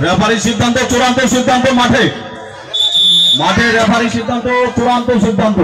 Referee সিদ্ধান্ত চূড়ান্ত সিদ্ধান্ত মাঠে রেফারি সিদ্ধান্ত চূড়ান্ত সিদ্ধান্ত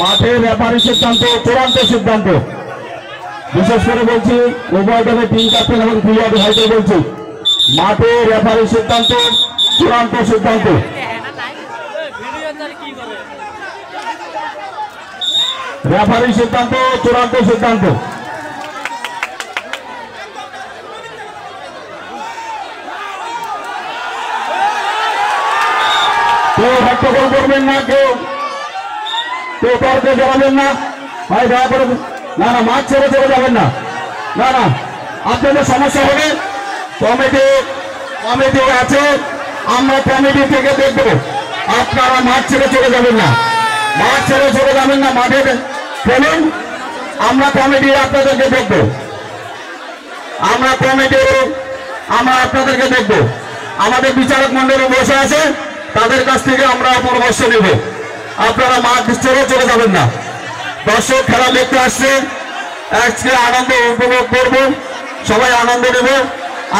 মাঠে রেফারি সিদ্ধান্ত চূড়ান্ত সিদ্ধান্ত বিশেষ করে বলছি উভয় দলের টিম ক্যাপ্টেন এবং প্লেয়ার ভাইদের বলছি মাঠে রেফারি সিদ্ধান্ত চূড়ান্ত সিদ্ধান্ত রেফারি সিদ্ধান্ত চূড়ান্ত সিদ্ধান্ত কেউ হট্টগোল করবেন না কেউ তর্কে জড়াবেন না ভাই দয়া করে না মাঠ ছেড়ে চলে যাবেন না আপনাদের সমস্যা হবে কমিটি আছে আমরা কমিটি থেকে দেখবো আপনারা মাঠ ছেড়ে চলে যাবেন না মাঠে খেলুন আমরা কমিটি আপনাদেরকে দেখবো আমরা আপনাদেরকে দেখবো আমাদের বিচারক মন্ডলী বসে আছে তাদের কাছ থেকে আমরা পরামর্শ নেব আপনারা মাঠ ছেড়ে চলে যাবেন না দর্শক খেলা দেখতে আসছে আজকে আনন্দ উপভোগ করব সবাই আনন্দ নেব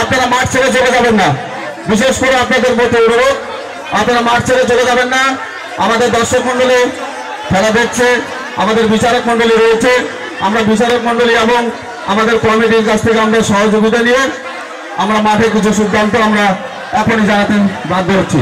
আপনারা মাঠ ছেড়ে চলে যাবেন না বিশেষ করে আপনাদের প্রতি অনুরোধ আপনারা মাঠ ছেড়ে চলে যাবেন না আমাদের দর্শক মন্ডলী খেলা দেখছে আমাদের বিচারক মন্ডলী রয়েছে আমরা বিচারক মন্ডলী এবং আমাদের কমিটির কাছ থেকে আমরা সহযোগিতা নিয়ে আমরা মাঠে কিছু সিদ্ধান্ত আমরা এখনই জানাতে বাধ্য হচ্ছি।